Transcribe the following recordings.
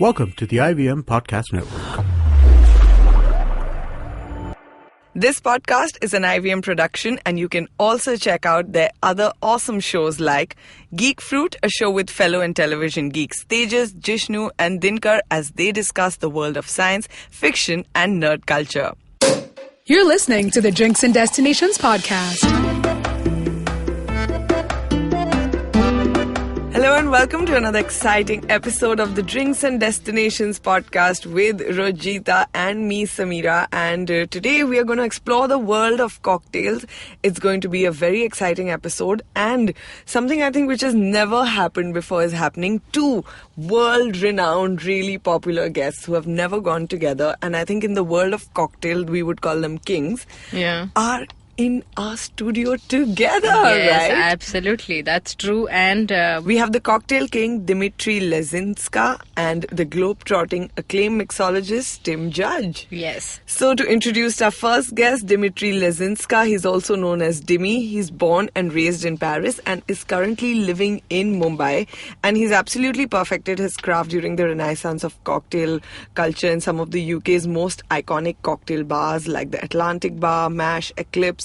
Welcome to the IVM Podcast Network. This podcast is an IVM production, and you can also check out their other awesome shows like Geek Fruit, a show with fellow and television geeks Tejas, Jishnu and Dinkar as they discuss the world of science, fiction and nerd culture. You're listening to the Drinks and Destinations podcast. Hello and welcome to another exciting episode of the Drinks and Destinations podcast with Rojita and me, Sameera. And today we are going to explore the world of cocktails. It's going to be a very exciting episode, and something I think which has never happened before is happening. Two world-renowned, really popular guests who have never gone together, and I think in the world of cocktail we would call them kings, are in our studio together, yes, right? Absolutely. That's true. And we have the cocktail king, Dimitri Lezinska, and the globe-trotting acclaimed mixologist, Tim Judge. Yes. So to introduce our first guest, Dimitri Lezinska, he's also known as Dimi. He's born and raised in Paris and is currently living in Mumbai. And he's absolutely perfected his craft during the renaissance of cocktail culture in some of the UK's most iconic cocktail bars like the Atlantic Bar, Mash, Eclipse.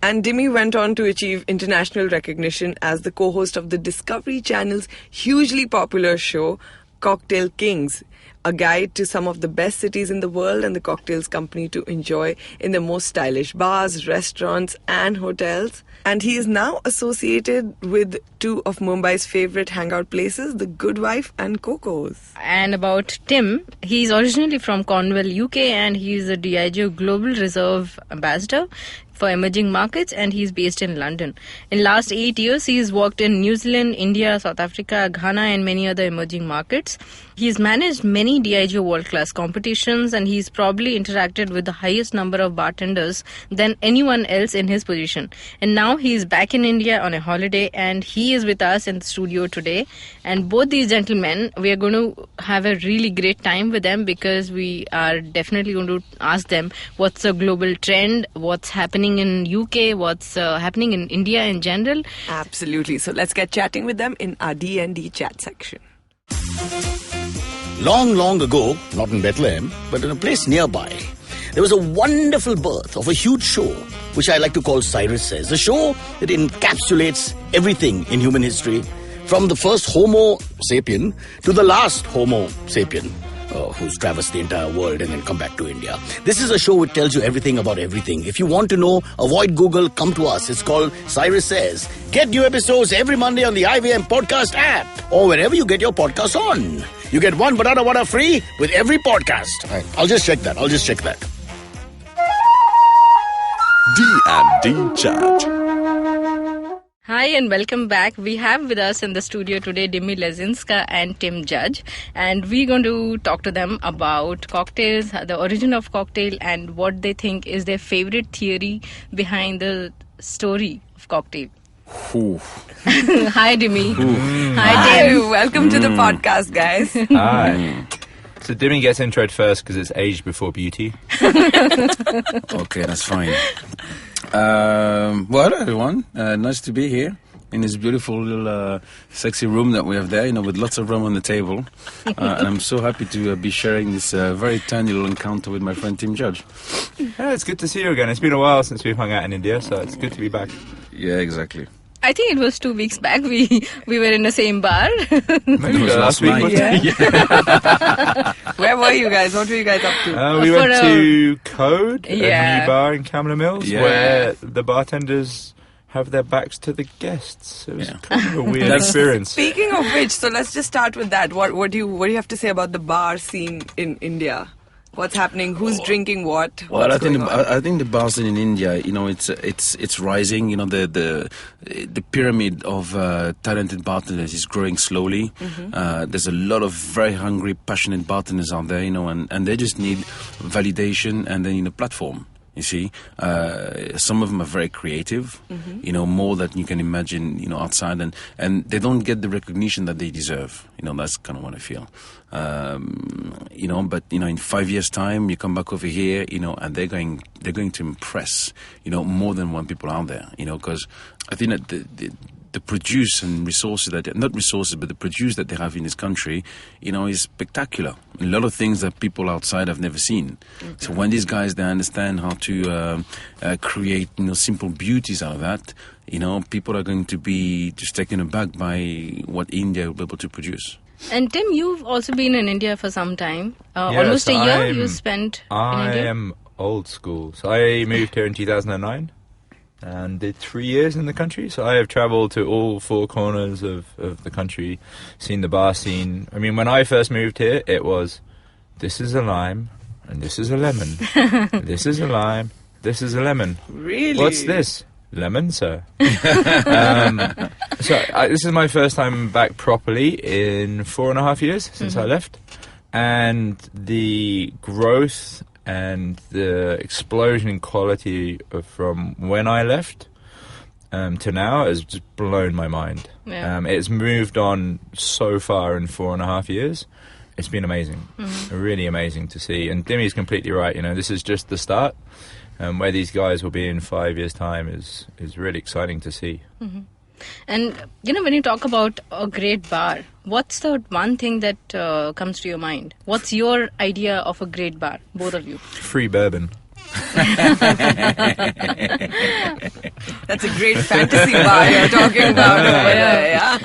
And Dimi went on to achieve international recognition as the co-host of the Discovery Channel's hugely popular show, Cocktail Kings, a guide to some of the best cities in the world and the cocktails company to enjoy in the most stylish bars, restaurants and hotels. And he is now associated with two of Mumbai's favorite hangout places, the Good Wife and Coco's. And about Tim, he's originally from Cornwall, UK, and he's a Diageo Global Reserve Ambassador for emerging markets, and he's based in London. In last 8 years, he's worked in New Zealand, India, South Africa, Ghana, and many other emerging markets. He's managed many Diageo world-class competitions, and he's probably interacted with the highest number of bartenders than anyone else in his position. And now he's back in India on a holiday, and he is with us in the studio today. And both these gentlemen, we are going to have a really great time with them, because we are definitely going to ask them what's the global trend, what's happening in UK, what's happening in India in general. Absolutely. So let's get chatting with them in our D&D chat section. Long, long ago, not in Bethlehem, but in a place nearby, there was a wonderful birth of a huge show, which I like to call Cyrus Says. A show that encapsulates everything in human history, from the first Homo sapien to the last Homo sapien, who's traversed the entire world and then come back to India. This is a show which tells you everything about everything. If you want to know, avoid Google, come to us. It's called Cyrus Says. Get new episodes every Monday on the IVM Podcast app or wherever you get your podcasts on. You get one banana water free with every podcast. Right, I'll just check that. D&D Chat. Hi and welcome back. We have with us in the studio today Dimi Lezinska and Tim Judge, and we're going to talk to them about cocktails, the origin of cocktail, and what they think is their favorite theory behind the story of cocktail. Hi Dimi. Hi Tim. Welcome to the podcast, guys. Hi. So Dimi gets introed first because it's age before beauty. Okay, that's fine. Well, hello everyone. Nice to be here in this beautiful little sexy room that we have there, with lots of rum on the table. And I'm so happy to be sharing this very tiny little encounter with my friend Tim Judge. Yeah, it's good to see you again. It's been a while since we've hung out in India, so it's good to be back. Yeah, exactly. I think it was 2 weeks back. We were in the same bar. Maybe last week. night. Yeah. Where were you guys? What were you guys up to? We went to Code, a Yeah. new bar in Camden Mills, Yeah. where the bartenders have their backs to the guests. It was kind of a weird experience. Speaking of which, so let's just start with that. What do you have to say about the bar scene in India? What's happening? Who's drinking what? Well, What's going on? I think the bar scene in India, it's rising. The pyramid of talented bartenders is growing slowly. Mm-hmm. There's a lot of very hungry, passionate bartenders out there, and they just need validation and then a platform. You see, some of them are very creative, more than you can imagine, outside, and they don't get the recognition that they deserve. That's kind of what I feel. But in 5 years' time, you come back over here, and they're going to impress, more than one people out there, because I think that the produce and resources not resources, but the produce that they have in this country, is spectacular. A lot of things that people outside have never seen. Okay. So when these guys, they understand how to create, simple beauties out of that, people are going to be just taken aback by what India will be able to produce. And Tim, you've also been in India for some time. Almost a year you spent in India. I am old school. So I moved here in 2009 and did 3 years in the country. So I have travelled to all four corners of the country, seen the bar scene. I mean, when I first moved here, it was, this is a lime and this is a lemon. This is a lime, this is a lemon. Really? What's this? Lemon, sir. This is my first time back properly in 4.5 years since I left. And the growth and the explosion in quality from when I left to now has just blown my mind. Yeah. It's moved on so far in 4.5 years. It's been amazing, really amazing to see. And Dimi's completely right. This is just the start. Where these guys will be in 5 years' time is really exciting to see. Mm-hmm. And, when you talk about a great bar, what's the one thing that comes to your mind? What's your idea of a great bar, both of you? Free bourbon. That's a great fantasy bar you're talking about over there, yeah?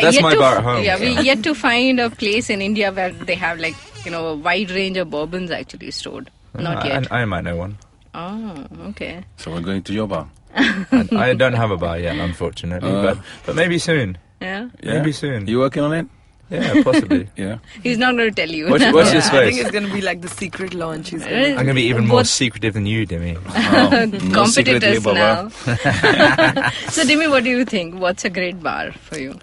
That's my bar at home. Yeah, we're yet to find a place in India where they have a wide range of bourbons actually stored. Not yet. I might know one. Oh, okay. So we're going to your bar. I don't have a bar yet, unfortunately, but maybe soon. Yeah? Maybe soon. You working on it? Yeah, possibly. Yeah. He's not going to tell you. What's your I space? think it's going to be like the secret launch. I'm going to be even more secretive than you, Dimi. No secret Competitors here, now. Baba. So, Dimi, what do you think? What's a great bar for you?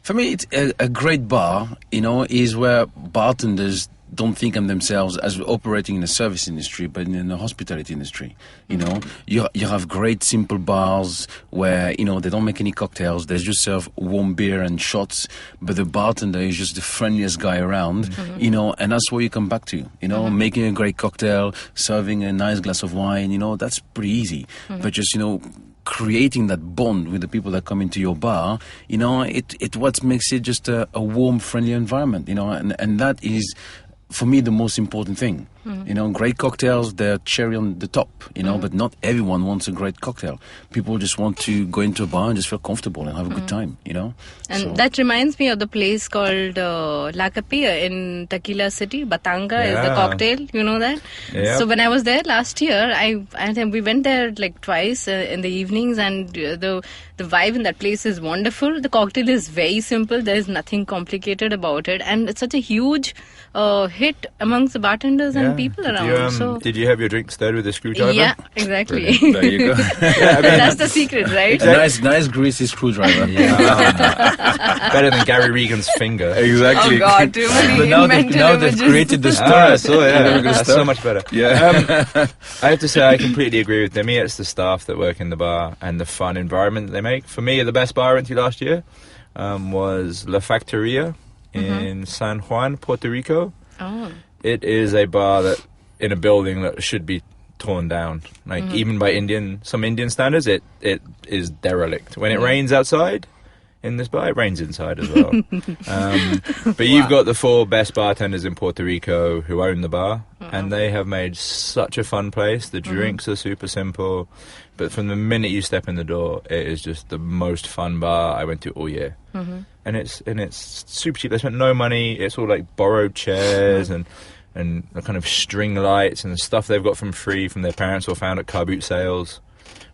For me, it's a great bar, is where bartenders don't think of themselves as operating in the service industry, but in the hospitality industry. You have great simple bars where, they don't make any cocktails. They just serve warm beer and shots, but the bartender is just the friendliest guy around, and that's what you come back to, making a great cocktail, serving a nice glass of wine, that's pretty easy. But just, creating that bond with the people that come into your bar, it what makes it just a warm, friendly environment, and that is, for me, the most important thing. Great cocktails, they're cherry on the top, but not everyone wants a great cocktail. People just want to go into a bar and just feel comfortable and have a good time, And that reminds me of the place called La Capilla in Tequila City. Batanga is the cocktail, you know that? Yeah. So when I was there last year, I think we went there twice in the evenings, and the vibe in that place is wonderful. The cocktail is very simple. There is nothing complicated about it. And it's such a huge hit amongst the bartenders and people around. Did you have your drink stirred with a screwdriver? Yeah, exactly. Brilliant. There you go. That's the secret, right? Nice greasy screwdriver. Better than Gary Regan's finger. Exactly. Oh God, too many now they've created the stir. That's so much better. Yeah. I have to say, I completely agree with Dimi. It's the staff that work in the bar and the fun environment that they make. For me, the best bar I went to last year was La Factoria in San Juan, Puerto Rico. Oh. It is a bar that in a building that should be torn down. Even by some Indian standards, it is derelict. When it rains outside in this bar, it rains inside as well. But you've got the 4 best bartenders in Puerto Rico who own the bar, and they have made such a fun place. The drinks are super simple, but from the minute you step in the door, it is just the most fun bar I went to all year. And it's super cheap. They spent no money. It's all borrowed chairs and the kind of string lights and the stuff they've got from their parents or found at car boot sales.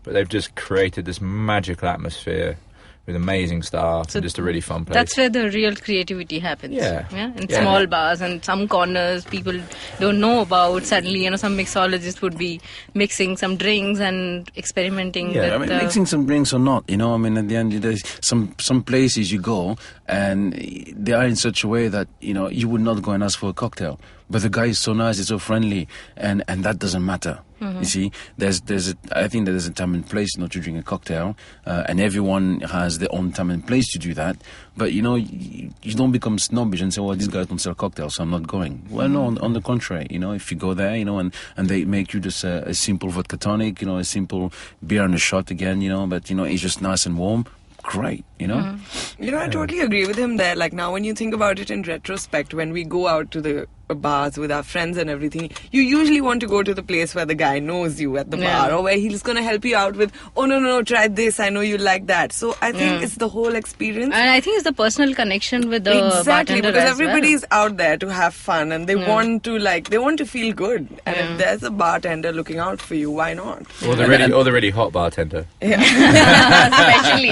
But they've just created this magical atmosphere with amazing staff and just a really fun place. That's where the real creativity happens. Yeah. In small bars and some corners people don't know about. Suddenly, some mixologist would be mixing some drinks and experimenting with... mixing some drinks or not, at the end of the day, some places you go and they are in such a way that, you would not go and ask for a cocktail. But the guy is so nice, he's so friendly, and that doesn't matter. You see, I think there's a time and place not to drink a cocktail, and everyone has their own time and place to do that. But you don't become snobbish and say, "Well, these guys don't sell cocktails, so I'm not going." Well, no, on the contrary, if you go there, and they make you just a simple vodka tonic, a simple beer and a shot again, but it's just nice and warm. great, you know. You know, I totally agree with him there. Like, now when you think about it in retrospect, when we go out to the bars with our friends and everything, you usually want to go to the place where the guy knows you at the bar, or where he's going to help you out with, oh, no, try this, I know you like that. So I think it's the whole experience. And I think it's the personal connection with the exactly, bartender because as everybody's out there to have fun, and they want to feel good. And if there's a bartender looking out for you, why not? Or the really hot bartender. Especially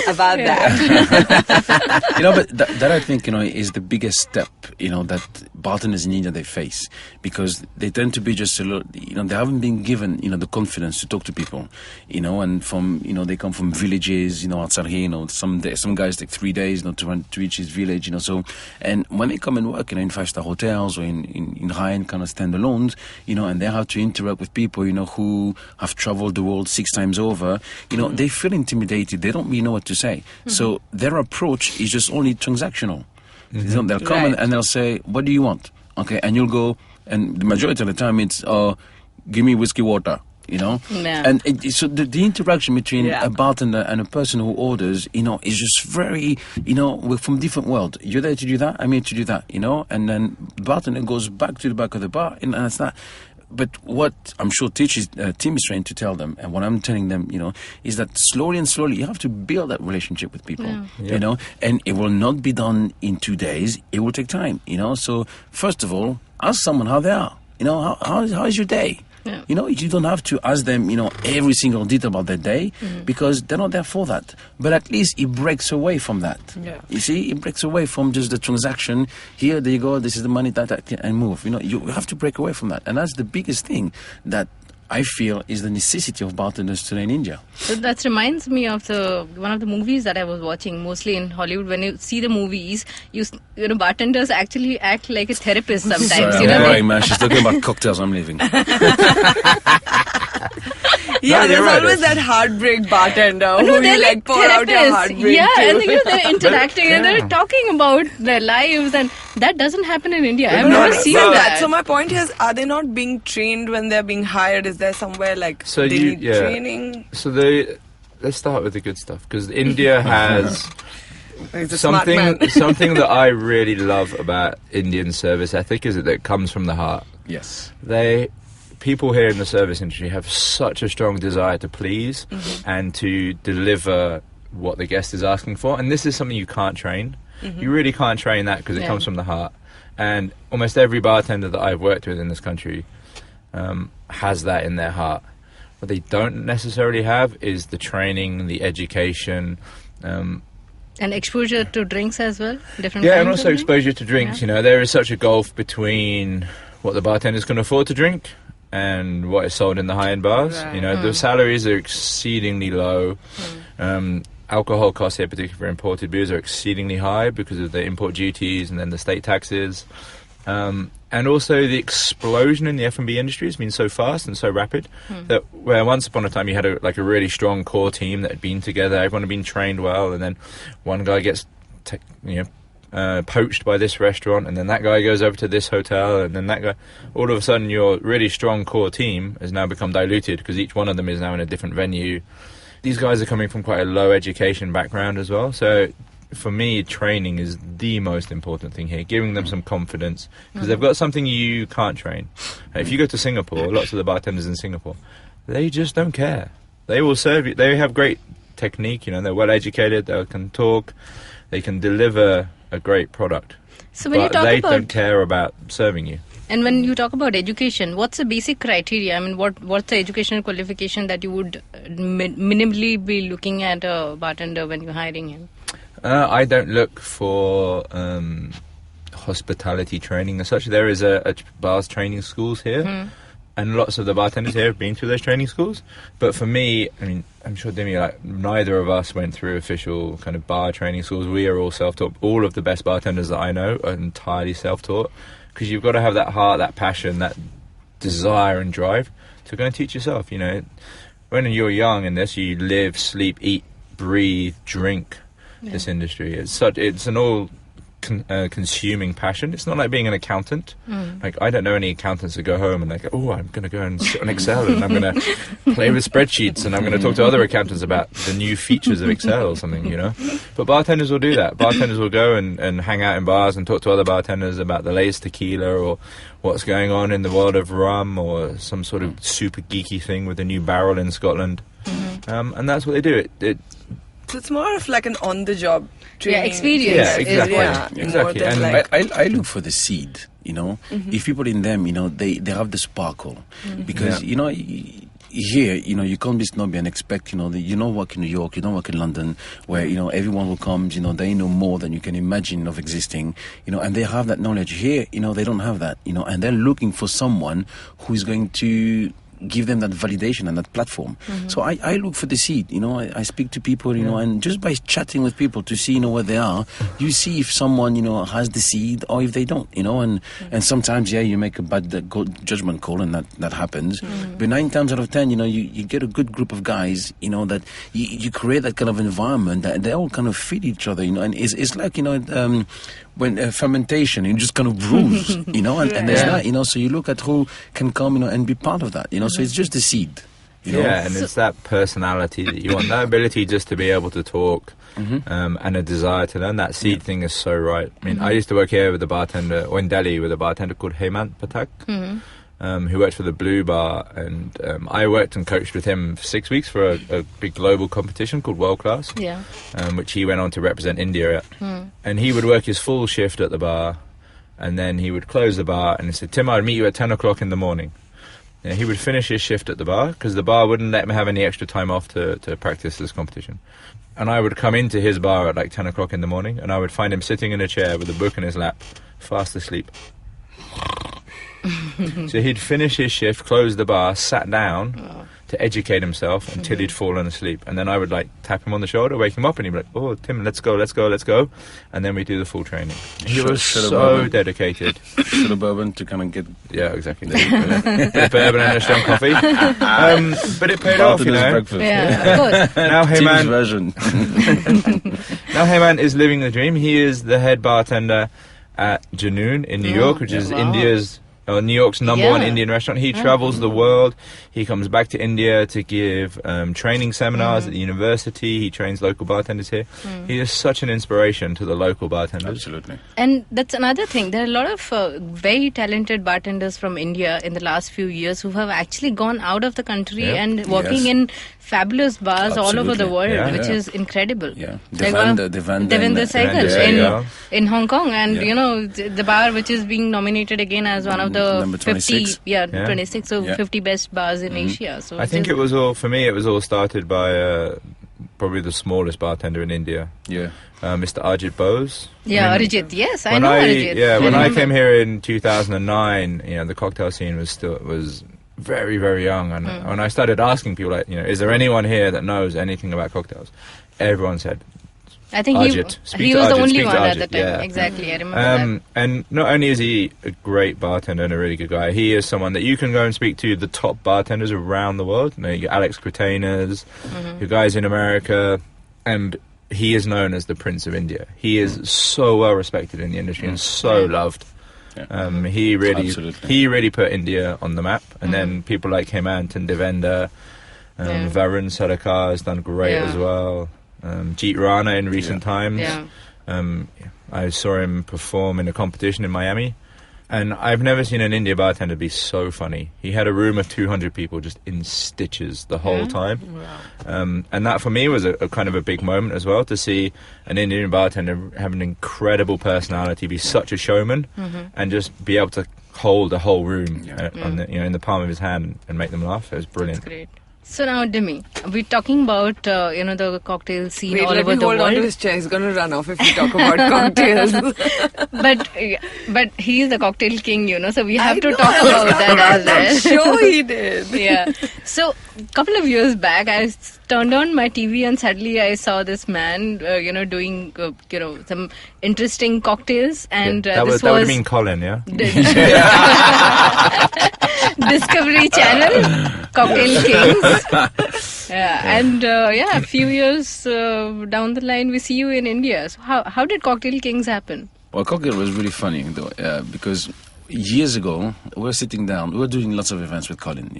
About that. You know, but that I think, you know, is the biggest step, you know, that bartenders in India they face, because they tend to be just a little, you know, they haven't been given, you know, the confidence to talk to people, you know, and from, you know, they come from villages, you know, outside here, you know, some guys take 3 days, you know, to reach his village, you know, so, and when they come and work, you know, in 5-star hotels or in high-end kind of standalones, you know, and they have to interact with people, you know, who have traveled the world 6 times over, you know, they feel intimidated, they don't really know what to say. So their approach is just only transactional. You know, they'll come and they'll say, what do you want? Okay, and you'll go, and the majority of the time it's, give me whiskey water, you know? Yeah. And so the interaction between a bartender and a person who orders, you know, is just very, you know, we're from different worlds. You're there to do that, I'm here to do that, you know? And then the bartender goes back to the back of the bar, and that's that. But what I'm sure Tim is trying to tell them, and what I'm telling them, you know, is that slowly and slowly you have to build that relationship with people, you know, and it will not be done in 2 days. It will take time, you know. So first of all, ask someone how they are. You know, how is your day? Yeah. You know, you don't have to ask them, you know, every single detail about their day, because they're not there for that. But at least it breaks away from that. Yeah. You see, it breaks away from just the transaction. Here, there you go, this is the money, that, and move. You know, you have to break away from that. And that's the biggest thing that I feel is the necessity of bartenders today in India. So that reminds me of one of the movies that I was watching, mostly in Hollywood. When you see the movies, you know, bartenders actually act like a therapist sometimes. Sorry, you know, I'm man. She's talking about cocktails. I'm leaving. Yeah, there's right. always that heartbreak bartender who they're you like pour out your therapists. heartbreak Yeah, to. and you know, they're interacting and they're talking about their lives, and that doesn't happen in India. I've never seen that. So my point is, are they not being trained when they're being hired? Is there somewhere like they need training? So let's start with the good stuff, because India has He's a smart man. something that I really love about Indian service ethic is that it comes from the heart. Yes. People here in the service industry have such a strong desire to please and to deliver what the guest is asking for, and this is something you can't train. You really can't train that, because it comes from the heart. And almost every bartender that I've worked with in this country has that in their heart. What they don't necessarily have is the training, the education, And exposure to drinks as well? Different and kinds also of drinks? exposure to drinks. Yeah. You know, there is such a gulf between what the bartenders can afford to drink and what is sold in the high-end bars. Right. You know, the salaries are exceedingly low. Alcohol costs here, particularly for imported beers, are exceedingly high because of the import duties and then the state taxes. And also the explosion in the F&B industry has been so fast and so rapid that where once upon a time you had a really strong core team that had been together, everyone had been trained well, and then one guy gets poached by this restaurant, and then that guy goes over to this hotel, and then that guy, all of a sudden your really strong core team has now become diluted because each one of them is now in a different venue. These guys are coming from quite a low education background as well, so for me, training is the most important thing here, giving them some confidence, because they've got something you can't train. If you go to Singapore, lots of the bartenders in Singapore, they just don't care. They will serve you. They have great technique, you know, they're well educated, they can talk, they can deliver a great product. So when you but talk they about... don't care about serving you. And when you talk about education, what's the basic criteria? I mean, what's the educational qualification that you would minimally be looking at a bartender when you're hiring him? I don't look for hospitality training as such. There is a bars training schools here, and lots of the bartenders here have been through those training schools. But for me, I mean, I'm sure Dimi, neither of us went through official kind of bar training schools. We are all self-taught. All of the best bartenders that I know are entirely self-taught, because you've got to have that heart, that passion, that desire and drive to go and teach yourself. You know, when you're young in this, you live, sleep, eat, breathe, drink this industry. It's an all consuming passion. It's not like being an accountant. Like, I don't know any accountants that go home and they go, oh, I'm going to go and sit on Excel and I'm going to play with spreadsheets and I'm going to talk to other accountants about the new features of Excel or something, you know. But bartenders will do that. Bartenders will go and hang out in bars and talk to other bartenders about the latest tequila or what's going on in the world of rum or some sort of super geeky thing with a new barrel in Scotland. And that's what they do. So it's more of like an on-the-job training. Experience. Yeah, exactly. Exactly. And Like, I look for the seed, you know. If people in them, you know, they have the sparkle. Because, you know, here, you know, you can't be snobby and expect, you know, you don't work in New York, you don't work in London, where, you know, everyone who comes, you know, they know more than you can imagine of existing, you know, and they have that knowledge. Here, you know, they don't have that, you know, and they're looking for someone who is going to give them that validation and that platform. So I look for the seed, you know, I speak to people, you know, and just by chatting with people to see, you know, where they are, you see if someone, you know, has the seed or if they don't, you know, and sometimes, you make a bad judgment call and that happens. But 9 times out of 10, you know, you get a good group of guys, you know, that you create that kind of environment that they all kind of feed each other, you know, and it's like, you know, when fermentation, it just kind of brews, you know, and there's that, you know, so you look at who can come, you know, and be part of that, you know, so it's just the seed, you know. Yeah, and it's that personality that you want, that ability just to be able to talk, and a desire to learn. That seed thing is so right. I mean, I used to work here with a bartender, or in Delhi with a bartender called Hemant Pathak, who worked for the Blue Bar, and I worked and coached with him for 6 weeks for a big global competition called World Class, which he went on to represent India at. And he would work his full shift at the bar, and then he would close the bar, and he said, Tim, I'll meet you at 10 o'clock in the morning. Yeah, he would finish his shift at the bar, because the bar wouldn't let him have any extra time off to practice this competition. And I would come into his bar at like 10 o'clock in the morning, and I would find him sitting in a chair with a book in his lap, fast asleep. So he'd finish his shift, close the bar, sat down to educate himself until he'd fallen asleep. And then I would like tap him on the shoulder, wake him up, and he'd be like, oh, Tim, let's go. And then we do the full training. He was so dedicated. Shot of bourbon to kind of get... Yeah, exactly. Bit of bourbon and a strong coffee. But it paid off, you know. Breakfast. Yeah, of course. Now Tim's version. Now Hemant is living the dream. He is the head bartender at Junoon in New York, which is New York's number one Indian restaurant. He travels the world. He comes back to India to give training seminars at the university. He trains local bartenders here. He is such an inspiration to the local bartenders. Absolutely. And that's another thing. There are a lot of very talented bartenders from India in the last few years who have actually gone out of the country and working in fabulous bars all over the world, which is incredible. Yeah, Devendra Saigal in Hong Kong, and you know the bar which is being nominated again as one of the number 26. 26, so 50 best bars in Asia. So I think it was all started by probably the smallest bartender in India. Yeah. Mr. Ajit Bose. Yeah, Rojita. Yes, I know Rojita. Yeah, when I came here in 2009, you know, the cocktail scene was very, very young, and when I started asking people, like, you know, is there anyone here that knows anything about cocktails? Everyone said, I think Ajit. he was the only one Ajit. at the time. Yeah. Exactly, I remember that. And not only is he a great bartender and a really good guy, he is someone that you can go and speak to the top bartenders around the world. You know, you got Alex Cretainers, your guys in America, and he is known as the Prince of India. He is so well respected in the industry and so loved. Yeah. He really put India on the map, and then people like Hemant and Devendra, Varun Sadakar has done great as well. Jeet Rana in recent times. I saw him perform in a competition in Miami, and I've never seen an India bartender be so funny. He had a room of 200 people just in stitches the whole time. Wow. And that for me was a kind of a big moment as well, to see an Indian bartender have an incredible personality, be such a showman, and just be able to hold a whole room in the palm of his hand and make them laugh. It was brilliant. That's great. So now, Dimi, we're talking about the cocktail scene all over the world. Hold on to his chair. He's going to run off if we talk about cocktails. but he's the cocktail king, you know, so we have to talk about that as well. I'm sure he did. Yeah. So a couple of years back, I turned on my TV and suddenly I saw this man, doing some interesting cocktails, and that would have been Colin, yeah. Discovery Channel, Cocktail Kings. And a few years down the line, we see you in India. So how did Cocktail Kings happen? Well, cocktail was really funny though, because years ago we were sitting down. We were doing lots of events with Colin,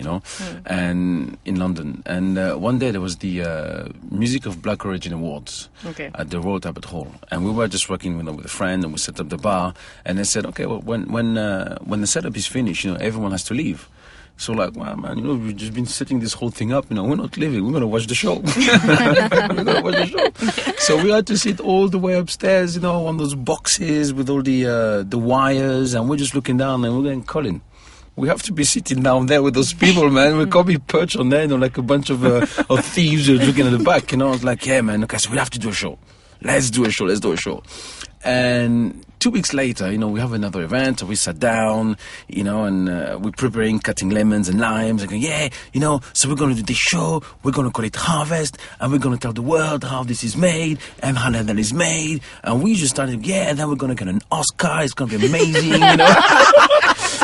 and in London. And one day there was the Music of Black Origin Awards at the Royal Albert Hall, and we were just working with a friend, and we set up the bar. And they said, okay, well, when the setup is finished, everyone has to leave. So like, wow, man, we've just been setting this whole thing up. We're not leaving. We're going to watch the show. We're going to watch the show. So we had to sit all the way upstairs, on those boxes with all the wires, and we're just looking down, and we're going, Colin, we have to be sitting down there with those people, man. We can't be perched on there, like a bunch of thieves looking at the back. I was like, yeah, man. Okay, so we have to do a show. Let's do a show. And 2 weeks later, we have another event. So we sat down, and we're preparing cutting lemons and limes. And going, so we're going to do this show. We're going to call it Harvest. And we're going to tell the world how this is made and how that is made. And we just started, and then we're going to get an Oscar. It's going to be amazing,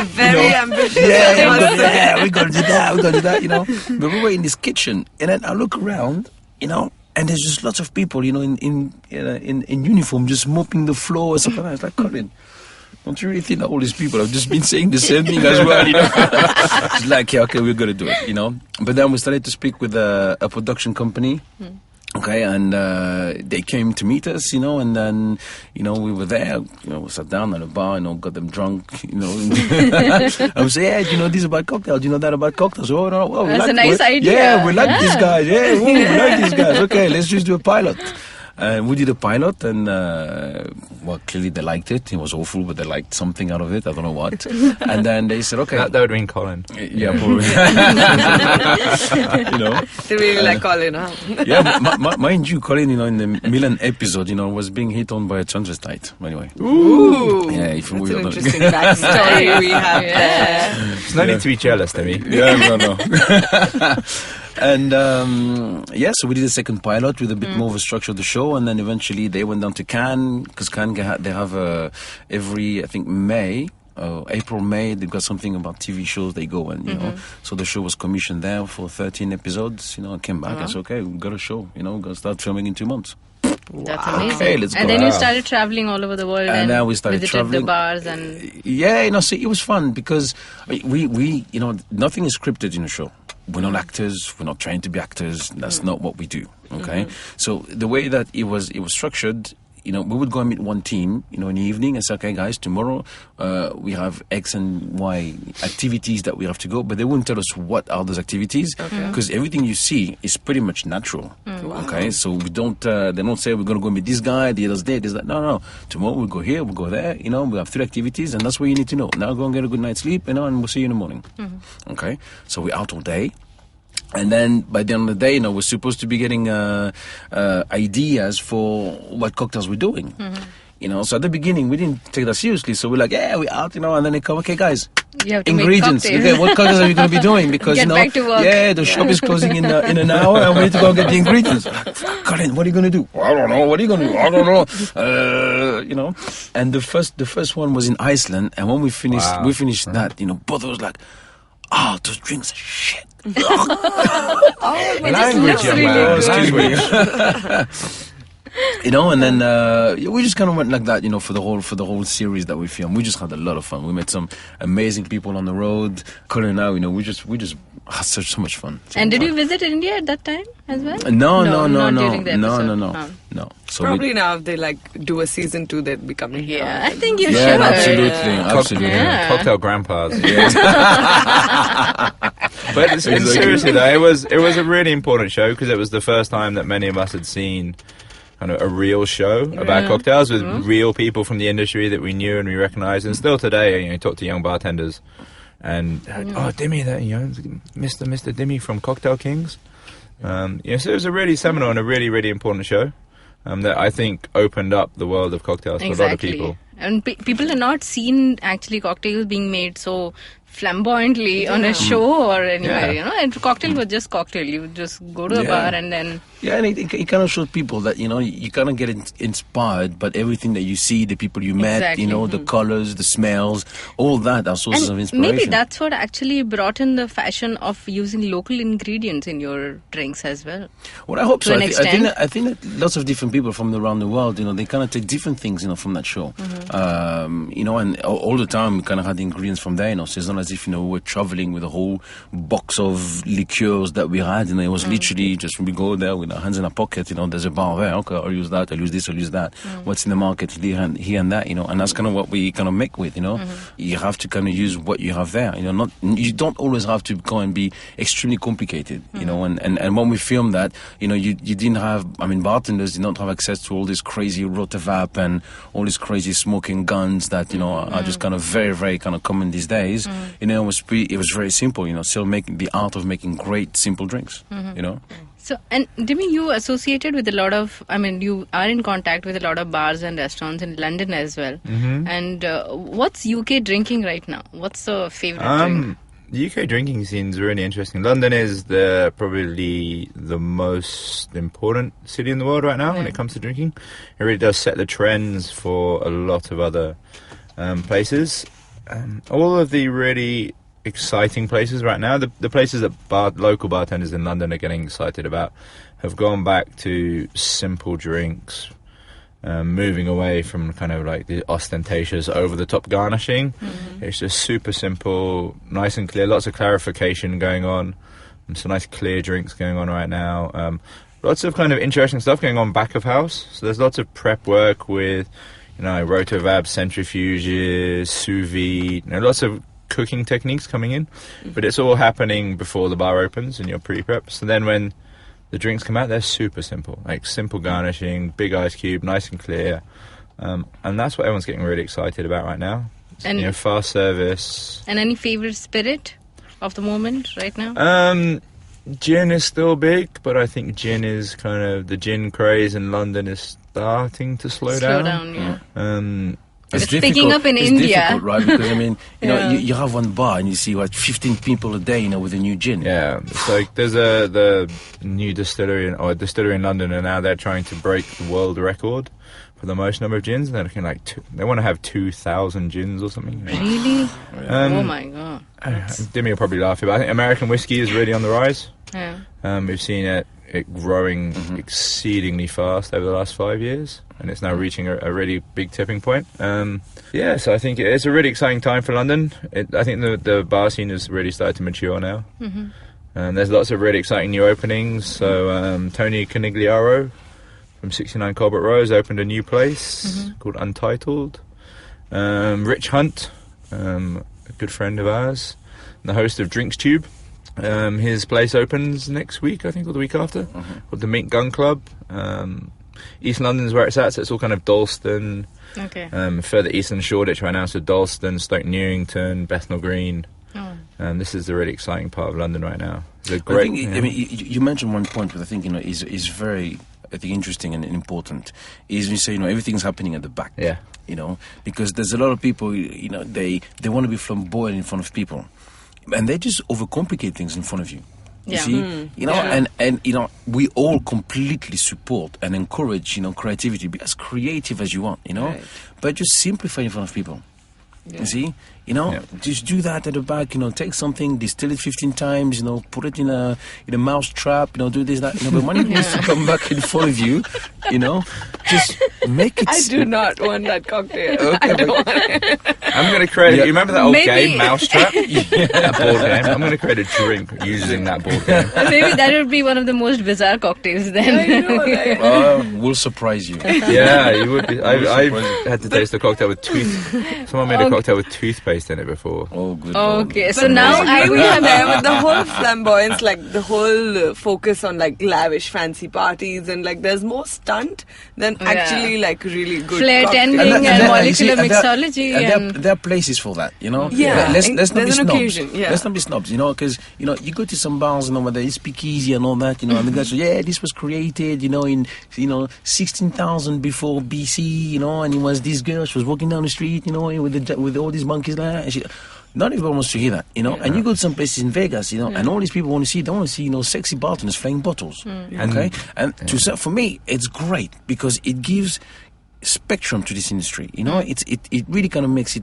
Very ambitious. Yeah, we're going to do that, But we were in this kitchen. And then I look around, and there's just lots of people, in uniform, just mopping the floor or something. I was like, Colin, don't you really think that all these people have just been saying the same thing as well? It's like, yeah, okay, we're going to do it, But then we started to speak with a production company. Okay, and they came to meet us, and then, we were there, we sat down at a bar, got them drunk, I would say, this is about cocktails, that about cocktails? Oh, no, well, that's a nice idea. Yeah, we like these guys, we like these guys. Okay, let's just do a pilot. And we did a pilot, and clearly they liked it. It was awful, but they liked something out of it. I don't know what. And then they said, okay. That would have been Colin. Yeah, probably. They really like Colin, huh? Yeah, mind you, Colin, in the Milan episode, was being hit on by a transvestite. Anyway. Ooh. Yeah, that's an interesting backstory we have there. There's no need to be jealous, Dimi. Yeah, no. And so we did a second pilot with a bit more of a structure of the show, and then eventually they went down to Cannes, because Cannes they have every, I think, April, May, they've got something about TV shows they go and, so the show was commissioned there for 13 episodes, I came back, I said, okay, we've got a show, we're going to start filming in 2 months. That's amazing. Okay, let's go. And then you started traveling all over the world, and now we started visited traveling. the bars and... See, it was fun because we nothing is scripted in a show. We're not actors. We're not trained to be actors. That's not what we do. Okay, so the way that it was structured, we would go and meet one team, in the evening and say, okay, guys, tomorrow we have X and Y activities that we have to go, but they wouldn't tell us what are those activities because everything you see is pretty much natural. Okay, so we don't. They don't say we're going to go meet this guy, the other day, this that. No. Tomorrow we'll go here, we'll go there. We have 3 activities, and that's what you need to know. Now go and get a good night's sleep, and we'll see you in the morning. Okay, so we're out all day. And then by the end of the day, we're supposed to be getting ideas for what cocktails we're doing. So at the beginning, we didn't take that seriously. So we're like, yeah, we're out, and then they come, okay, guys, you have to ingredients. Make cocktails. Okay, what cocktails are you going to be doing? Because, back to work. Yeah, the shop is closing in an hour, and we need to go get the ingredients. Like, Colin, what are you going to do? I don't know. What are you going to do? I don't know. And the first one was in Iceland, and when we finished that, both of us like, oh, those drinks are shit. Language, young man. Language. And then we just kind of went like that, for the whole series that we filmed. We just had a lot of fun. We met some amazing people on the road. Colin and I, we just had so much fun. And did you visit India at that time as well? No. During the episode. No. So probably now if they do a season 2, they'd be coming here. Yeah, I think you should. Absolutely. Yeah. Cocktail grandpas. But seriously though, it was a really important show because it was the first time that many of us had seen kind of a real show about cocktails with real people from the industry that we knew and we recognized. And still today, you talk to young bartenders and Dimi, that Mr. Dimi from Cocktail Kings. So it was a really seminal and a really, really important show that I think opened up the world of cocktails for a lot of people. And people are not seen actually cocktails being made so flamboyantly on a show or anywhere, And cocktail was just cocktail. You would just go to a bar and then... Yeah, and it kind of showed people that, you kind of get inspired, but everything that you see, the people you met, the colors, the smells, all that are sources of inspiration. Maybe that's what actually brought in the fashion of using local ingredients in your drinks as well. Well, I hope so. I think that lots of different people from around the world, they kind of take different things, from that show. And all the time we kind of had the ingredients from there, so it's not as if, we were traveling with a whole box of liqueurs that we had, it was literally just when we go there with our hands in our pocket, there's a bar there, okay, I'll use that, I'll use this, I'll use that, what's in the market here and that, and that's kind of what we kind of make with, you have to kind of use what you have there, you don't always have to go and be extremely complicated, and when we filmed that, you didn't have, bartenders did not have access to all this crazy rotavap and all these crazy smoking guns that are just kind of very, very kind of common these days. It was very simple, still making the art of making great simple drinks. So, and Dimi, you associated with a lot of, you are in contact with a lot of bars and restaurants in London as well. And what's UK drinking right now? What's the favorite drink? The UK drinking scene is really interesting. London is probably the most important city in the world right now when it comes to drinking. It really does set the trends for a lot of other places. All of the really exciting places right now, the places that local bartenders in London are getting excited about, have gone back to simple drinks, moving away from kind of like the ostentatious over-the-top garnishing. It's just super simple, nice and clear, lots of clarification going on, some nice clear drinks going on right now. Lots of kind of interesting stuff going on back of house. So there's lots of prep work with, rotovab, centrifuges, sous vide, lots of cooking techniques coming in, but it's all happening before the bar opens and you're pre-prep. So then when the drinks come out, they're super simple, like simple garnishing, big ice cube, nice and clear, and that's what everyone's getting really excited about right now. And fast service. And any favorite spirit of the moment right now? Gin is still big, but I think gin is kind of, the gin craze in London is starting to slow down. Yeah. It's picking up in India, difficult, right? Because you have one bar and you see 15 people a day, with a new gin. Yeah, it's like there's the new distillery in London, and now they're trying to break the world record for the most number of gins. And they're looking like they want to have 2,000 gins or something. Really? Oh my god! Dimi will probably laugh, but I think American whiskey is really on the rise. Yeah. We've seen it growing exceedingly fast over the last 5 years, and it's now reaching a really big tipping point. So I think it's a really exciting time for London. I think the bar scene has really started to mature now. There's lots of really exciting new openings. So Tony Canigliaro from 69 Colbert Row has opened a new place called Untitled. Rich Hunt, a good friend of ours, and the host of Drinks Tube. His place opens next week, I think, or the week after, called the Mink Gun Club. East London's where it's at, so it's all kind of Dalston, further east than Shoreditch right now, so Dalston, Stoke Newington, Bethnal Green. This is the really exciting part of London right now. It's great, you mentioned one point that I think is very, I think, interesting and important. Is when you say everything's happening at the back. Yeah. Because there's a lot of people, they want to be flamboyant in front of people. And they just overcomplicate things in front of you. You see, and we all completely support and encourage, creativity. Be as creative as you want, right. But just simplify in front of people. Yeah. You see, just do that at the back. Take something, distill it 15 times. Put it in a mouse trap. Do this, that. But when it needs to come back in front of you, just make it. I do not want that cocktail. Okay, I don't want it. I'm going to create. You remember that old game, Mousetrap? That board game. I'm going to create a drink using that board game. Maybe that would be one of the most bizarre cocktails then. We'll surprise you. Yeah, you would be. I had to taste a cocktail with Someone made a cocktail with toothpaste in it before. Oh, good. Okay, so but now I agree with them with the whole flamboyance, like the whole focus on like lavish, fancy parties, and like there's more stunt than actually like really good flair tending and molecular mixology. There are places for that, Yeah, let's not be snobs. Occasion, Let's not be snobs, because you go to some bars, where they speak easy and all that, and the guys say, this was created, in 16,000 before BC, and it was this girl, she was walking down the street, with all these monkeys there, and not everyone wants to hear that, and you go to some places in Vegas, and all these people want to see, sexy bartenders flying bottles, okay? For me, it's great because it gives spectrum to this industry, it really kind of makes it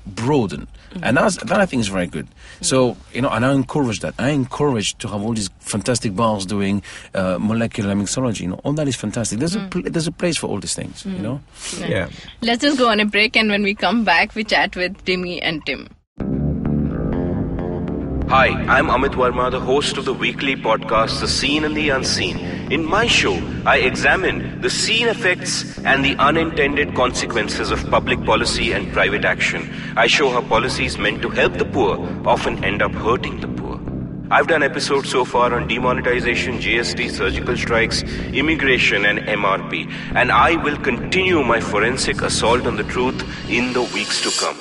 broaden. And that I think is very good. So, and I encourage that. I encourage to have all these fantastic bars doing molecular mixology. All that is fantastic. There's a place for all these things, Yeah. Let's just go on a break, and when we come back, we chat with Dimi and Tim. Hi, I'm Amit Verma, the host of the weekly podcast The Seen and the Unseen. In my show, I examine the seen effects and the unintended consequences of public policy and private action. I show how policies meant to help the poor often end up hurting the poor. I've done episodes so far on demonetization, GST, surgical strikes, immigration and MRP. And I will continue my forensic assault on the truth in the weeks to come.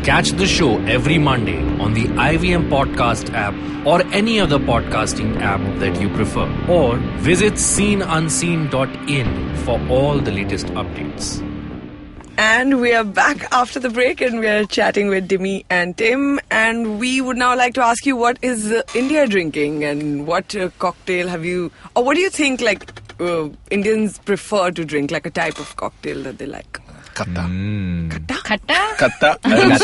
Catch the show every Monday on the IVM Podcast app or any other podcasting app that you prefer. Or visit seenunseen.in for all the latest updates. And we are back after the break, and we are chatting with Dimi and Tim. And we would now like to ask you, what is India drinking, and what cocktail have you, or what do you think Indians prefer to drink, like a type of cocktail that they like? Katta. Khatta? Katta and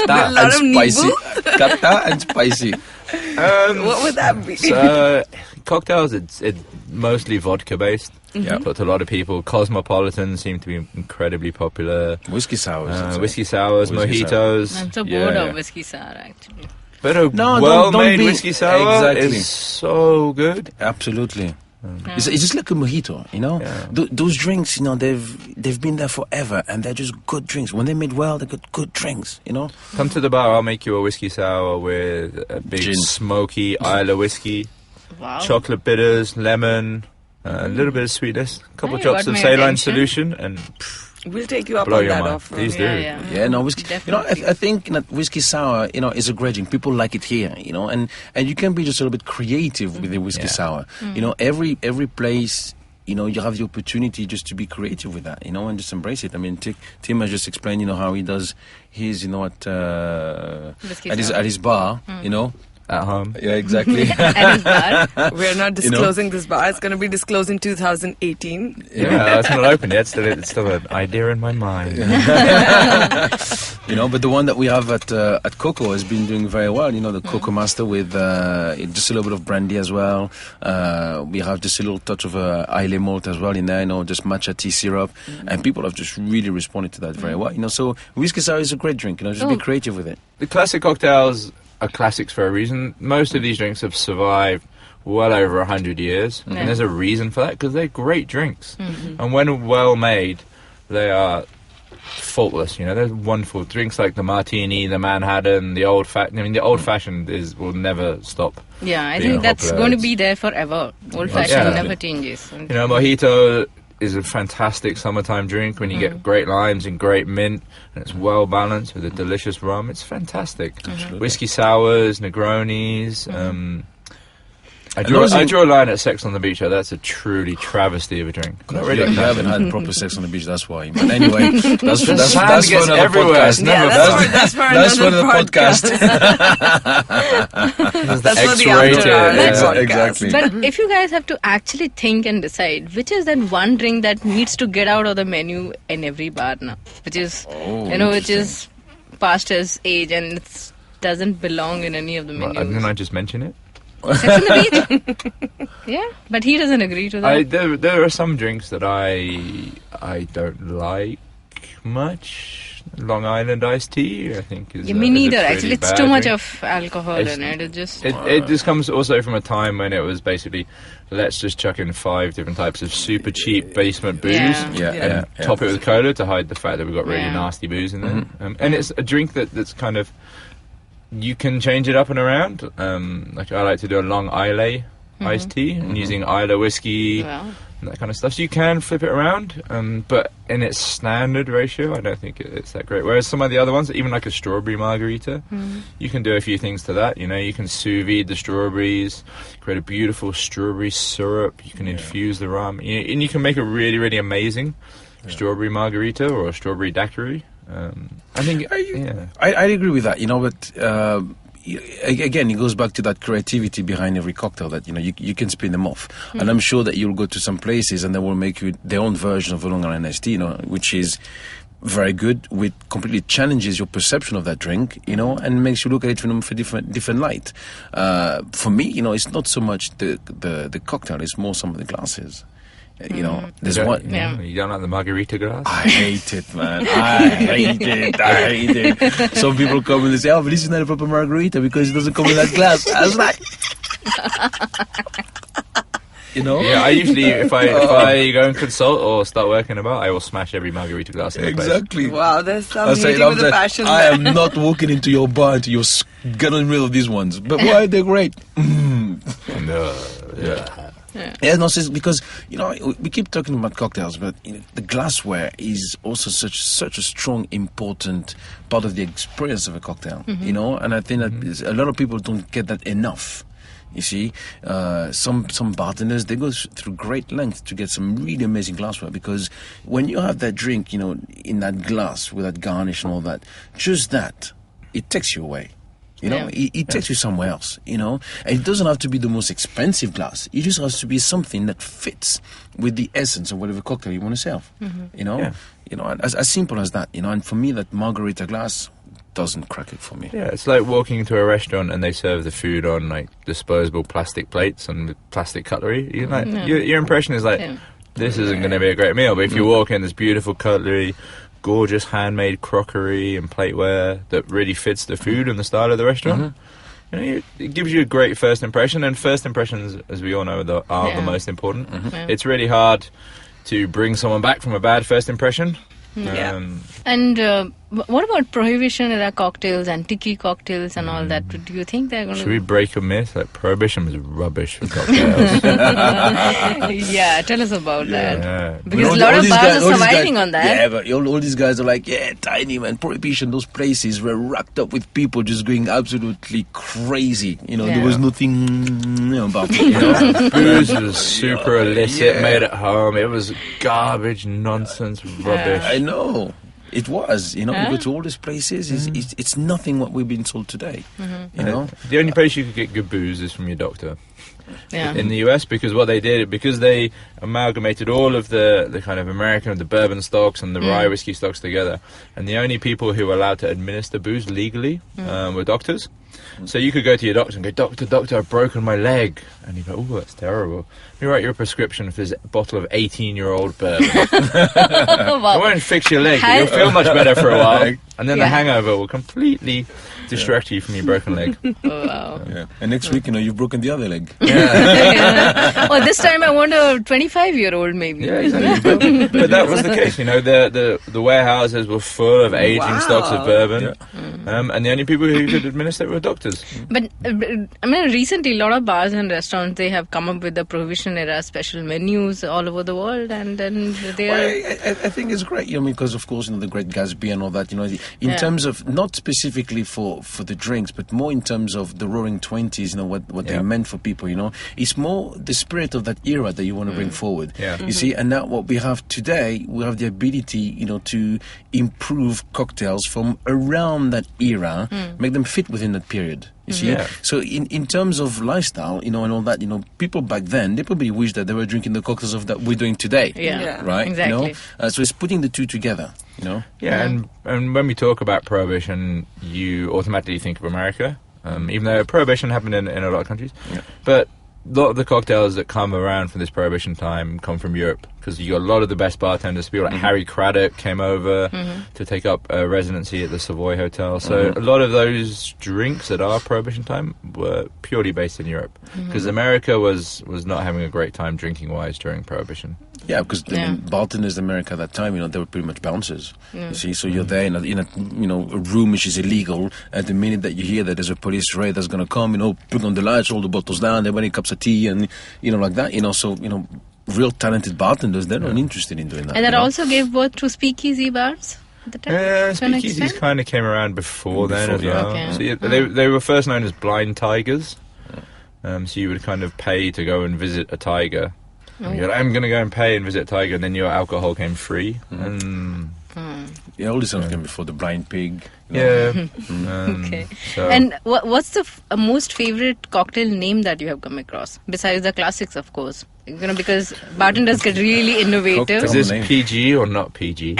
spicy. Katta and spicy. What would that be? So, cocktails, it's mostly vodka based. Yeah. But a lot of people, Cosmopolitan seem to be incredibly popular. Whiskey sours. Whiskey sours, Whiskey mojitos. I'm so bored of whiskey sour, actually. But a No, well-made don't be- whiskey sour Exactly. is so good. Absolutely. It's just like a mojito, Yeah. Those drinks, they've been there forever, and they're just good drinks. When they're made well, they're good drinks, Come to the bar, I'll make you a whiskey sour with a big Gin. smoky Isla whiskey, Wow. chocolate bitters, lemon, a little bit of sweetness, a couple Hey, drops got of my saline attention. solution, and We'll take you up blow on your that mind. offer. Please do. Yeah, no, whiskey. Definitely. I think whiskey sour, is a great drink. People like it here, and you can be just a little bit creative with the whiskey sour. Every place, you have the opportunity just to be creative with that, and just embrace it. I mean, Tim has just explained, how he does his, Whiskey at sour. his bar, At home. Yeah, exactly. At his bar. We're not disclosing this bar. It's going to be disclosed in 2018. Yeah, it's not open yet. It's still an idea in my mind. But the one that we have at Coco has been doing very well. The Coco Master with just a little bit of brandy as well. We have just a little touch of Islay malt as well in there. Just matcha tea syrup, and people have just really responded to that very well. So whiskey sour is a great drink. Just be creative with it. The classic cocktails are classics for a reason. Most of these drinks have survived well over 100 years, and there's a reason for that, because they're great drinks. And when well made, they are faultless. They're wonderful drinks, like the martini, the Manhattan, the old fashioned. I mean, the old fashioned will never stop. Yeah, I being think that's popular. going to be there forever. Old fashioned Yeah. never changes. And Mojito is a fantastic summertime drink when you get great limes and great mint, and it's well balanced with a delicious rum. It's fantastic. Whiskey sours, Negronis. I draw a line at Sex on the Beach. That's a truly travesty of a drink. Not really. You haven't had proper sex on the beach, that's why. But anyway, that's sand for gets another everywhere. podcast. Yeah, that's for That's for another another podcast. That's for the X-rated. after hours Yeah, podcast. exactly. But if you guys have to actually think and decide, which is that one drink that needs to get out of the menu in every bar now, which is which is past its age and it doesn't belong in any of the menus. Didn't I just mention it? Sex on the Beach? Yeah, but he doesn't agree to that. There are some drinks that I don't like much. Long Island iced tea, I think, is me is a neither. pretty Actually, it's bad too much drink. of alcohol in it. It just It just comes also from a time when it was basically, let's just chuck in 5 different types of super cheap basement booze Yeah. and top it with cola to hide the fact that we've got really Yeah. nasty booze in there. And it's a drink that's kind of, you can change it up and around. Like I like to do a long Islay iced tea and using Islay whiskey Wow. and that kind of stuff. So you can flip it around, but in its standard ratio, I don't think it's that great. Whereas some of the other ones, even like a strawberry margarita, you can do a few things to that. You can sous vide the strawberries, create a beautiful strawberry syrup. You can infuse the rum, and you can make a really, really amazing strawberry margarita or a strawberry daiquiri. I think, I agree with that, but again, it goes back to that creativity behind every cocktail that, you can spin them off. And I'm sure that you'll go to some places and they will make you their own version of a Long Island iced tea, which is very good, which completely challenges your perception of that drink, you know, and makes you look at it from a different light. For me, you know, it's not so much the cocktail; it's more some of the glasses. You know, there's one. Yeah. You don't like the margarita glass? I hate it, man. I hate it. Some people come and they say, "Oh, but this is not a proper margarita because it doesn't come in that glass." I was like, you know. Yeah, I usually, if I go and consult or start working about, I will smash every margarita glass in the place. Exactly. Wow, there's some I'll say, hating with a passion. I am not walking into your bar until you're getting rid of these ones. But why? They're great. Yeah, no, because, you know, we keep talking about cocktails, but you know, the glassware is also such a strong, important part of the experience of a cocktail, you know, and I think that a lot of people don't get that enough. You see, some bartenders, they go through great lengths to get some really amazing glassware, because when you have that drink, you know, in that glass with that garnish and all that, just that, it takes you away. You know, it takes you somewhere else, you know. And it doesn't have to be the most expensive glass. It just has to be something that fits with the essence of whatever cocktail you want to serve, you know. Yeah. You know, as simple as that, you know. And for me, that margarita glass doesn't crack it for me. Yeah, it's like walking into a restaurant and they serve the food on, like, disposable plastic plates and plastic cutlery. You know, your impression is like, this isn't going to be a great meal. But if you walk in, there's beautiful cutlery, gorgeous handmade crockery and plateware that really fits the food and the style of the restaurant. You know, it gives you a great first impression, and first impressions, as we all know, are the most important. It's really hard to bring someone back from a bad first impression. And what about Prohibition era cocktails and tiki cocktails and all that? Do you think they're going to... Should we break a myth? Like, Prohibition was rubbish for cocktails. Yeah, tell us about that. Because a lot of bars are surviving on that. Yeah, but all these guys are like, tiny, man. Prohibition, those places were racked up with people just going absolutely crazy. You know, there was nothing about it. You know? Booze was super illicit, made at home. It was garbage, nonsense, rubbish. I know. It was, you know, you go to all these places, it's nothing what we've been told today, you know. The only place you could get good booze is from your doctor. In the US, because what they did, because they amalgamated all of the kind of American, the bourbon stocks and the rye whiskey stocks together, and the only people who were allowed to administer booze legally were doctors. So you could go to your doctor and go, doctor, I've broken my leg. And you go, oh, that's terrible. You write your prescription for this bottle of 18-year-old bourbon. It won't fix your leg, but you'll feel much better for a while. And then the hangover will completely distract you from your broken leg. Oh, wow. Yeah. And next week, you know, you've broken the other leg. Or this time I want a 25-year-old maybe. Yeah, exactly. but that was the case, you know. The warehouses were full of aging stocks of bourbon. And the only people who could administer it were doctors. But, I mean, recently a lot of bars and restaurants, they have come up with the Prohibition era special menus all over the world, and then they are... I think it's great, you know, because of course, you know, the Great Gatsby and all that, you know, in terms of, not specifically for the drinks, but more in terms of the Roaring Twenties, you know, what they meant for people, you know. It's more the spirit of that era that you want to bring forward. You see, and now what we have today, we have the ability, you know, to improve cocktails from around that era, make them fit within that period. You see, so in terms of lifestyle, you know, and all that, you know, people back then, they probably wish that they were drinking the cocktails of that we're doing today. Right? Exactly. You know? So it's putting the two together, you know. And when we talk about Prohibition, you automatically think of America, even though Prohibition happened in a lot of countries. But a lot of the cocktails that come around from this Prohibition time come from Europe, because you got a lot of the best bartenders. People like Harry Craddock came over to take up a residency at the Savoy Hotel. So a lot of those drinks that are Prohibition time were purely based in Europe, because America was not having a great time drinking-wise during Prohibition. Yeah, because bartenders in America at that time, you know, they were pretty much bouncers. You see, so you're there in a you know, a room which is illegal. At the minute that you hear that there's a police raid that's going to come, you know, put on the lights, all the bottles down, they're wearing cups of tea, and you know, like that. You know, so you know, real talented bartenders, they're not interested in doing that. And that also gave birth to speakeasy bars at the time. Speakeasies kind of came around before then as well. So they were first known as blind tigers. So you would kind of pay to go and visit a tiger. You're like, I'm going to go and pay and visit a tiger, and then your alcohol came free. Yeah, all this stuff came before the blind pig. You know? Okay. So. And what's the most favorite cocktail name that you have come across, besides the classics, of course? because bartenders get really innovative. Is this PG or not PG?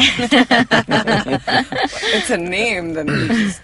It's a name, then we just...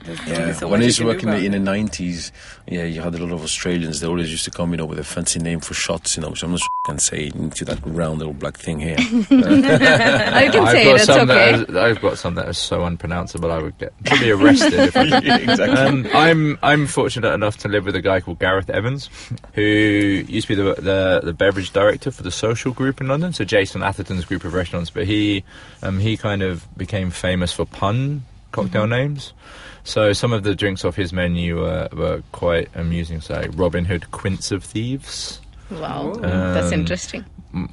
When I used to work in the 90s, you had a lot of Australians. They always used to come, with a fancy name for shots, which I'm not can say into that round little black thing here. You can say it, that's okay. I've got some that are so unpronounceable I would get probably arrested. If I Exactly. I'm fortunate enough to live with a guy called Gareth Evans, who used to be the beverage director for the Social Group in London, so Jason Atherton's group of restaurants. But he kind of became famous for pun cocktail names. So some of the drinks off his menu were quite amusing. So like Robin Hood Quince of Thieves. Wow, that's interesting.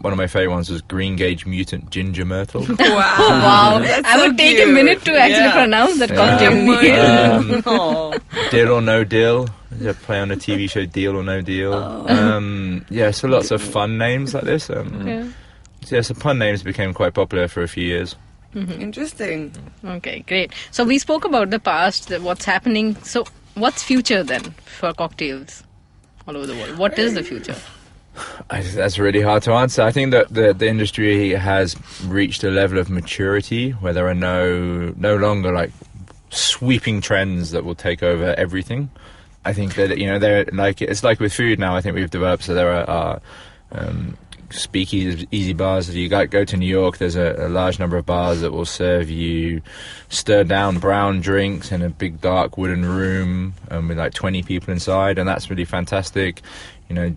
One of my favourite ones was Green Gage Mutant Ginger Myrtle. Wow. I would take a minute to actually pronounce that cocktail name. Deal or No Deal. Yeah, play on a TV show Deal or No Deal. So lots of fun names like this. So pun names became quite popular for a few years. Mm-hmm. Interesting. Okay, great. So we spoke about the past, what's happening. So what's future then for cocktails all over the world? What is the future? That's really hard to answer. I think that the industry has reached a level of maturity where there are no longer like sweeping trends that will take over everything. I think that they're like, it's like with food now. I think we've developed, so there are speakeasy bars. If you go to New York, there's a large number of bars that will serve you stirred down brown drinks in a big dark wooden room with like 20 people inside, and that's really fantastic.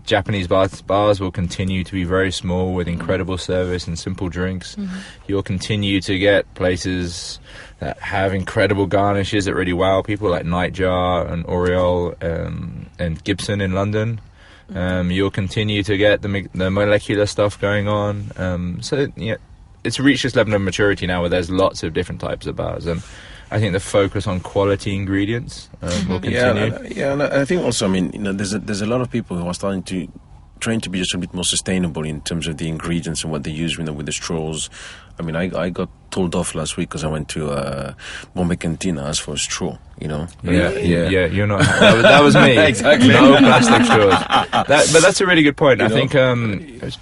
Japanese bars will continue to be very small with incredible service and simple drinks. You'll continue to get places that have incredible garnishes that really wow people, like Nightjar and Oriole and Gibson in London. You'll continue to get the molecular stuff going on. It's reached this level of maturity now where there's lots of different types of bars, and I think the focus on quality ingredients will continue. And I think also, there's a lot of people who are trying to be just a bit more sustainable in terms of the ingredients and what they use with the straws. I got told off last week because I went to Bombay Cantina, asked for a straw, Yeah, you're not... That was me. Exactly. No plastic straws. But that's a really good point. I think,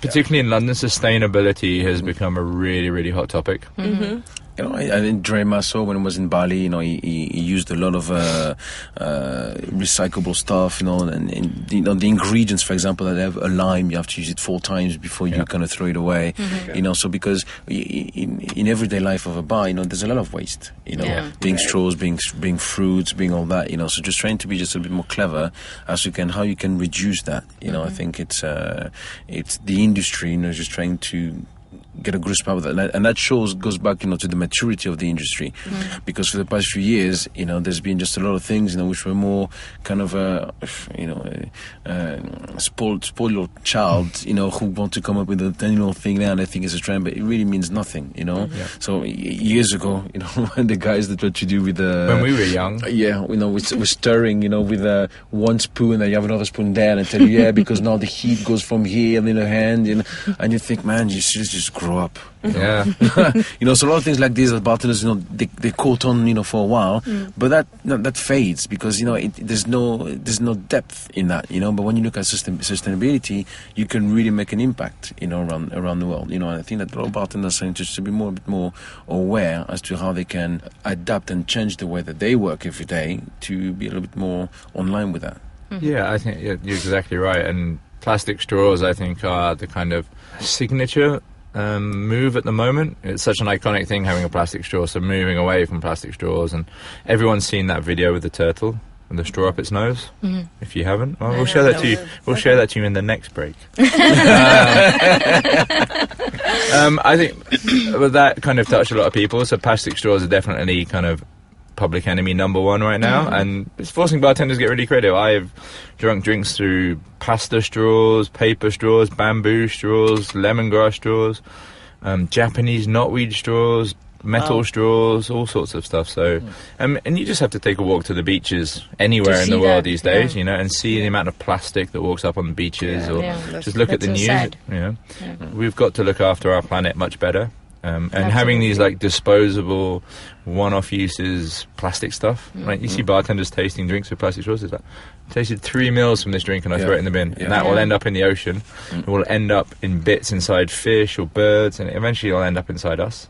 particularly in London, sustainability has become a really, really hot topic. Mm-hmm. I think Dre Masso, when he was in Bali, he used a lot of recyclable stuff, and the ingredients, for example, that have a lime, you have to use it 4 times before you kind of throw it away. So because in everyday life of a bar, there's a lot of waste, being straws, being fruits, being all that, so just trying to be just a bit more clever as you can, how you can reduce that. I think it's the industry, just trying to get a grasp of that, and that goes back, to the maturity of the industry, because for the past few years, there's been just a lot of things, which were more kind of spoiled little child, who want to come up with a tiny little thing now, and they think it's a trend, but it really means nothing, So years ago, when the guys that what you do with when we were young, we're stirring, with 1 spoon, and you have another spoon there, and I tell you, because now the heat goes from here and in the hand, and you think, man, you should just grow up. Yeah. So a lot of things like these, as bartenders, they caught on, for a while, but that fades because there's no depth in that, But when you look at sustainability, you can really make an impact, around the world, And I think that a lot of bartenders are interested to be a bit more aware as to how they can adapt and change the way that they work every day to be a little bit more online with that. Yeah, I think you're exactly right. And plastic straws, I think, are the kind of signature move at the moment. It's such an iconic thing, having a plastic straw, so moving away from plastic straws. And everyone's seen that video with the turtle and the straw up its nose. If you haven't, well, we'll show that to you. We'll share that to you in the next break. I think that kind of touched a lot of people, so plastic straws are definitely kind of public enemy number 1 right now, and it's forcing bartenders to get really creative. I've drunk drinks through pasta straws, paper straws, bamboo straws, lemongrass straws, Japanese knotweed straws, metal straws, all sorts of stuff. So, and you just have to take a walk to the beaches anywhere in the world these days, and see the amount of plastic that walks up on the beaches, or just look at the news. We've got to look after our planet much better. And having these like disposable, one-off uses plastic stuff. Like you see bartenders tasting drinks with plastic straws. It's like, I tasted 3 mils from this drink and I throw it in the bin. And that will end up in the ocean. It will end up in bits inside fish or birds, and eventually it'll end up inside us.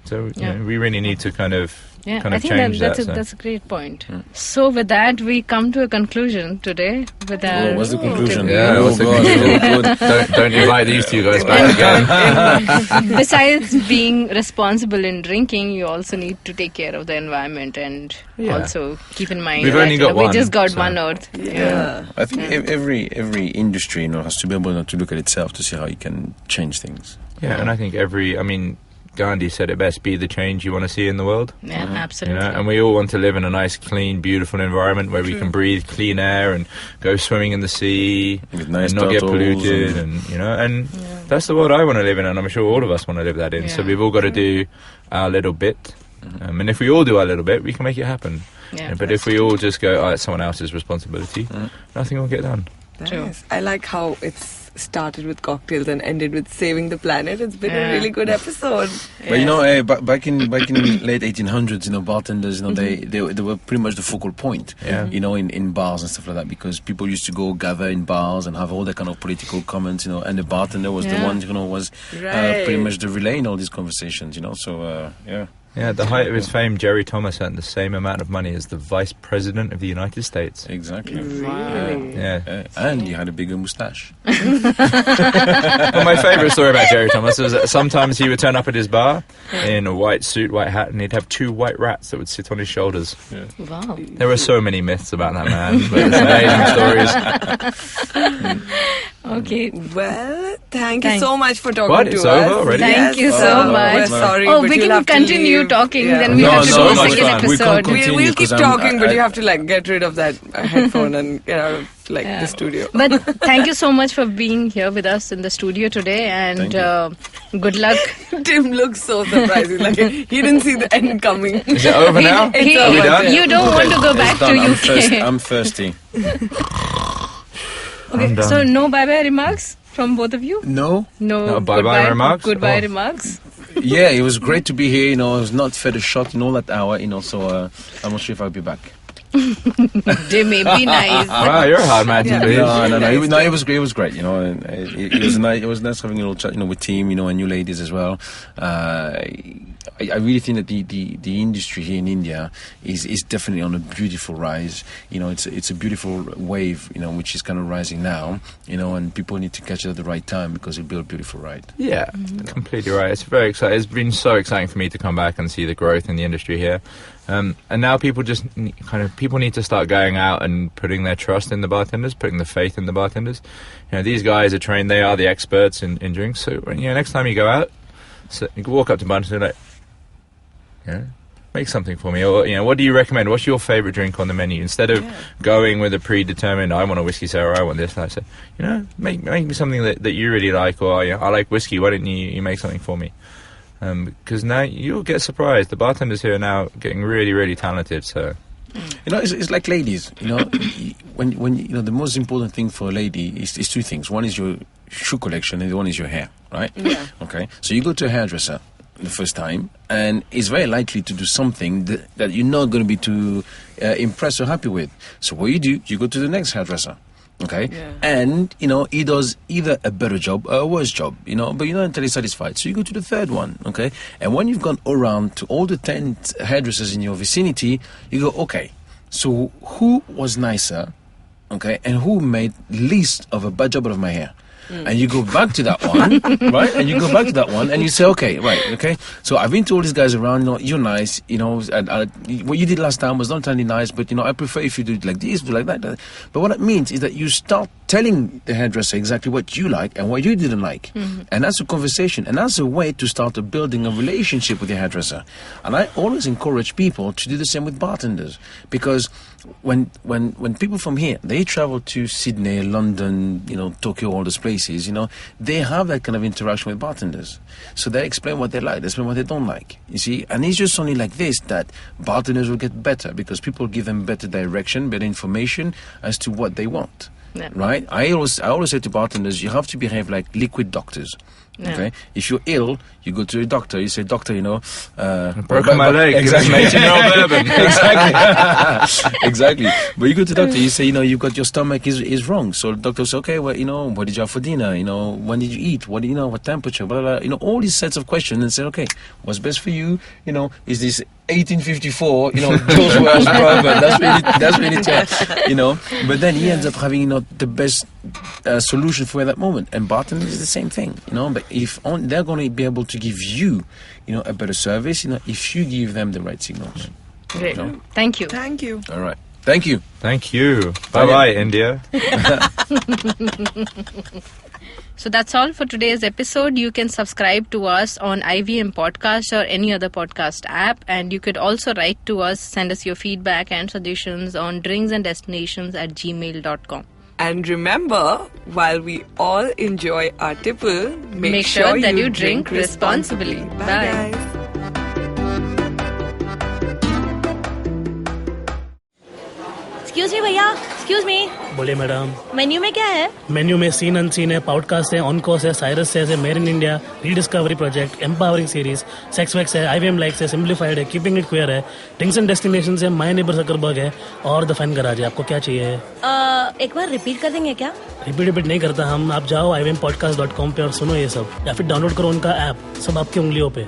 So you know, we really need to kind of change that's a great point. So with that, we come to a conclusion today. With our what's the conclusion? What's the conclusion? Don't invite these two guys back again. Besides being responsible in drinking, you also need to take care of the environment and also keep in mind We've that only got we one, just got so. one Earth. I think every industry, has to be able to look at itself to see how you can change things. Yeah, and I think Gandhi said it best: be the change you want to see in the world. Yeah, absolutely. You know, and we all want to live in a nice, clean, beautiful environment where we can breathe clean air and go swimming in the sea With nice and not get turtles polluted, and that's the world I want to live in, and I'm sure all of us want to live that in. So we've all got to do our little bit, and if we all do our little bit, we can make it happen. Yeah. But if we all just go, it's someone else's responsibility, nothing will get done. Nice. I like how it's started with cocktails and ended with saving the planet. It's been a really good episode. But back in late 1800s, bartenders, they were pretty much the focal point. In bars and stuff like that, because people used to go gather in bars and have all that kind of political comments, and the bartender was the one, was pretty much the relay in all these conversations, So Yeah, at the height of his fame, Jerry Thomas earned the same amount of money as the Vice President of the United States. Exactly. Really? Yeah. And he had a bigger moustache. Well, my favourite story about Jerry Thomas was that sometimes he would turn up at his bar in a white suit, white hat, and he'd have 2 white rats that would sit on his shoulders. Yeah. Wow. There were so many myths about that man, but it's amazing stories. Okay. Well, thank you so much for talking What? to It's us. over already? Thank you so much. We're sorry, Oh, but we you'll can have to continue leave. talking. Yeah. Then we have to do so a much second fun. We can't episode. continue. We'll keep 'cause talking, but I- you have to get rid of that headphone and get out of the studio. But thank you so much for being here with us in the studio today, and good luck. Tim looks so surprised. He's like, he didn't see the end coming. Is it over now? It's Are we over. done? You don't want to go back to UK. I'm thirsty. Okay, done. so no bye-bye remarks from both of you? No? No bye-bye remarks? Goodbye Oh. remarks. Yeah, it was great to be here. I was not fed a shot in all that hour. So I'm not sure if I'll be back. Dimi, be nice. Wow, you're a hard man to please. No. It was great. It was great. And it was nice. It was nice having a little chat, with team, and new ladies as well. I really think that the industry here in India is definitely on a beautiful rise. It's a beautiful wave, which is kind of rising now. And people need to catch it at the right time because it'll be a beautiful ride. Yeah, completely right. It's very exciting. It's been so exciting for me to come back and see the growth in the industry here. And now people just people need to start going out and putting their trust in the bartenders, putting the faith in the bartenders. These guys are trained; they are the experts in drinks. So next time you go out, you can walk up to bartender and make something for me, or what do you recommend? What's your favourite drink on the menu? Instead of going with a predetermined, I want a whiskey sour, I want this. I say, make me something that you really like, or I like whiskey. Why don't you make something for me? Because now you'll get surprised. The bartenders here are now getting really, really talented. So, it's like ladies. When the most important thing for a lady is 2 things. One is your shoe collection, and the one is your hair, right? Yeah. Okay. So you go to a hairdresser the first time, and it's very likely to do something that you're not going to be too impressed or happy with. So what you go to the next hairdresser. Okay, and he does either a better job or a worse job, but you're not entirely satisfied. So you go to the 3rd one, okay, and when you've gone around to all the 10 hairdressers in your vicinity, you go, okay, so who was nicer, okay, and who made least of a bad job out of my hair? And you go back to that one, right? And you go back to that one, and you say, okay. So I've been to all these guys around. You're nice. What you did last time was not entirely nice, but I prefer if you do it like this, do like that. But what it means is that you start telling the hairdresser exactly what you like and what you didn't like, and that's a conversation, and that's a way to start building a relationship with your hairdresser. And I always encourage people to do the same with bartenders, because when people from here, they travel to Sydney, London, Tokyo, all those places, they have that kind of interaction with bartenders. So they explain what they like, they explain what they don't like, you see. And it's just only like this that bartenders will get better, because people give them better direction, better information as to what they want. Yeah. Right? I always say to bartenders, you have to behave like liquid doctors. Okay, if you're ill, you go to a doctor. You say, doctor, broken my leg. Exactly. 18-year-old bourbon. Exactly. Exactly. But you go to the doctor. You say, you've got your stomach is wrong. So the doctor says, okay, well, what did you have for dinner? When did you eat? What what temperature? Blah, blah. All these sets of questions, and say, okay, what's best for you? Is this 1854? Those words bourbon. That's really tough. But then he ends up having the best solution for that moment. And bartending is the same thing. But if they're going to be able to give you, a better service, if you give them the right signals. Great. Thank you. Thank you. All right. Thank you. Thank you. Bye-bye, India. So that's all for today's episode. You can subscribe to us on IVM Podcast or any other podcast app. And you could also write to us, send us your feedback and suggestions on drinksanddestinations@gmail.com. And remember, while we all enjoy our tipple, make sure that you drink responsibly. Bye, Bye. guys. Excuse me भैया, excuse me, बोलिए madam. Menu में क्या है? Menu में scene unseen है, podcast है, on course है, Cyrus है, made in India, rediscovery project, empowering series, sex wax है, IVM लाइक्स है, सिंप्लीफाइड है, कीपिंग इट क्वियर है, ड्रिंक्स एंड डेस्टिनेशंस है, माय नेबर सकरबर्ग है और द फन गराज है। आपको क्या चाहिए? एक बार रिपीट कर देंगे क्या? रिपीट नहीं करता हम। आप जाओ IVMpodcast.com पे और सुनो ये सब, या फिर डाउनलोड करो उनका ऐप, सब आपकी उंगलियों पे।